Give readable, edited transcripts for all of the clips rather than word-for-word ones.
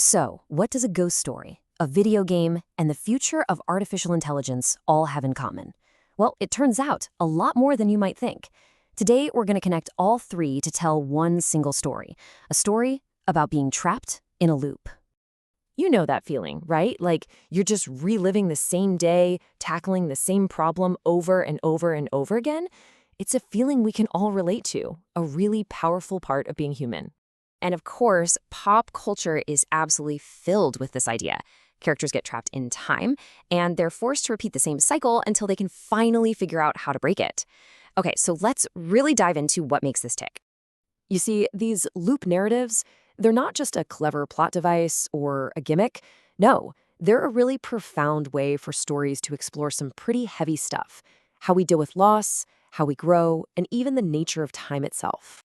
So, what does a ghost story, a video game, and the future of artificial intelligence all have in common? Well, it turns out a lot more than you might think. Today, we're going to connect all three to tell one single story, a story about being trapped in a loop. You know that feeling, right? Like you're just reliving the same day, tackling the same problem over and over and over again. It's a feeling we can all relate to, a really powerful part of being human. And of course, pop culture is absolutely filled with this idea. Characters get trapped in time, and they're forced to repeat the same cycle until they can finally figure out how to break it. Okay, so let's really dive into what makes this tick. You see, these loop narratives, they're not just a clever plot device or a gimmick. No, they're a really profound way for stories to explore some pretty heavy stuff. How we deal with loss, how we grow, and even the nature of time itself.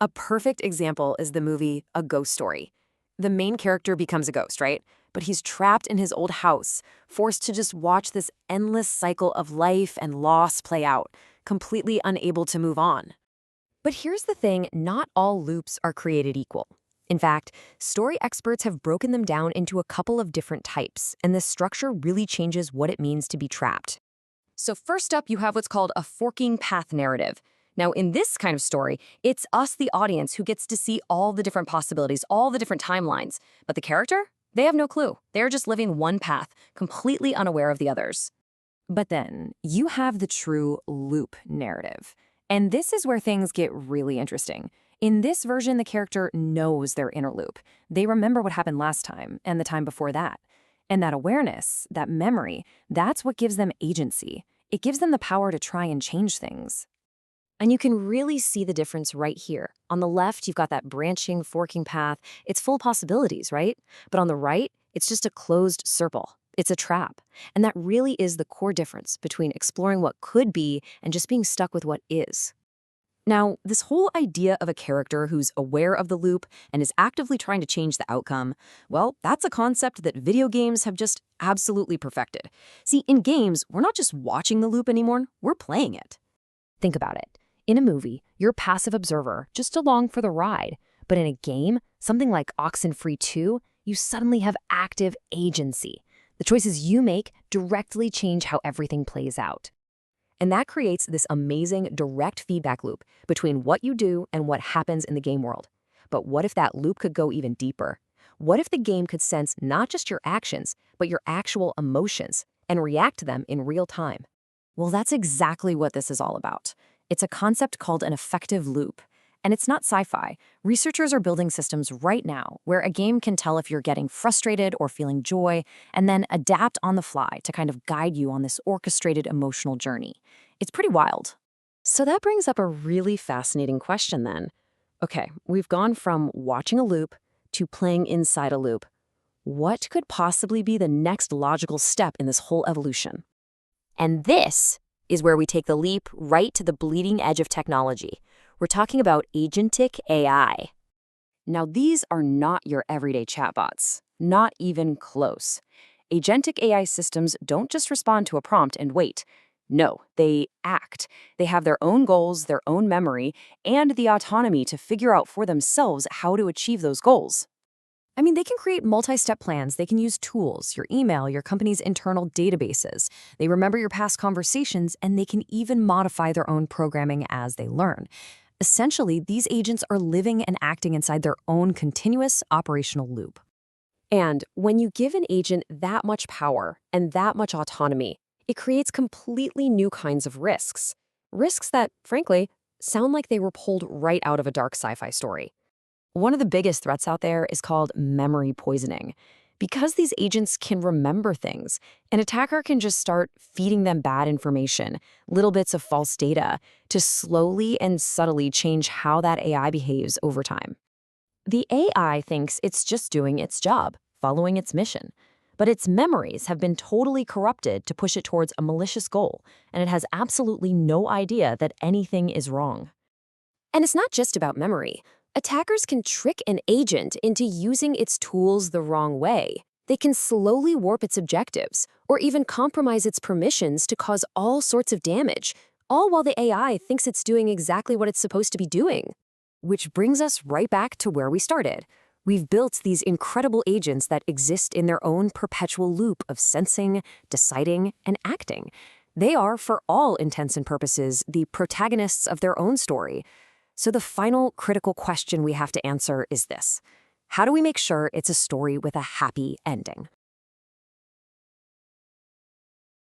A perfect example is the movie A Ghost Story. The main character becomes a ghost, right? But he's trapped in his old house, forced to just watch this endless cycle of life and loss play out, completely unable to move on. But here's the thing, not all loops are created equal. In fact, story experts have broken them down into a couple of different types, and this structure really changes what it means to be trapped. So first up, you have what's called a forking path narrative. Now, in this kind of story, it's us, the audience, who gets to see all the different possibilities, all the different timelines. But the character? They have no clue. They're just living one path, completely unaware of the others. But then, you have the true loop narrative. And this is where things get really interesting. In this version, the character knows their inner loop. They remember what happened last time and the time before that. And that awareness, that memory, that's what gives them agency. It gives them the power to try and change things. And you can really see the difference right here. On the left, you've got that branching, forking path. It's full of possibilities, right? But on the right, it's just a closed circle. It's a trap. And that really is the core difference between exploring what could be and just being stuck with what is. Now, this whole idea of a character who's aware of the loop and is actively trying to change the outcome, well, that's a concept that video games have just absolutely perfected. See, in games, we're not just watching the loop anymore, we're playing it. Think about it. In a movie, you're a passive observer, just along for the ride. But in a game, something like Oxenfree 2, you suddenly have active agency. The choices you make directly change how everything plays out. And that creates this amazing direct feedback loop between what you do and what happens in the game world. But what if that loop could go even deeper? What if the game could sense not just your actions, but your actual emotions and react to them in real time? Well, that's exactly what this is all about. It's a concept called an affective loop. And it's not sci-fi. Researchers are building systems right now where a game can tell if you're getting frustrated or feeling joy, and then adapt on the fly to kind of guide you on this orchestrated emotional journey. It's pretty wild. So that brings up a really fascinating question then. Okay, we've gone from watching a loop to playing inside a loop. What could possibly be the next logical step in this whole evolution? And this is where we take the leap right to the bleeding edge of technology. We're talking about agentic AI. Now, these are not your everyday chatbots, not even close. Agentic AI systems don't just respond to a prompt and wait. No, they act. They have their own goals, their own memory, and the autonomy to figure out for themselves how to achieve those goals. I mean, they can create multi-step plans. They can use tools, your email, your company's internal databases. They remember your past conversations, and they can even modify their own programming as they learn. Essentially, these agents are living and acting inside their own continuous operational loop. And when you give an agent that much power and that much autonomy, it creates completely new kinds of risks. Risks that, frankly, sound like they were pulled right out of a dark sci-fi story. One of the biggest threats out there is called memory poisoning. Because these agents can remember things, an attacker can just start feeding them bad information, little bits of false data, to slowly and subtly change how that AI behaves over time. The AI thinks it's just doing its job, following its mission. But its memories have been totally corrupted to push it towards a malicious goal, and it has absolutely no idea that anything is wrong. And it's not just about memory. Attackers can trick an agent into using its tools the wrong way. They can slowly warp its objectives, or even compromise its permissions to cause all sorts of damage, all while the AI thinks it's doing exactly what it's supposed to be doing. Which brings us right back to where we started. We've built these incredible agents that exist in their own perpetual loop of sensing, deciding, and acting. They are, for all intents and purposes, the protagonists of their own story. So the final critical question we have to answer is this: how do we make sure it's a story with a happy ending?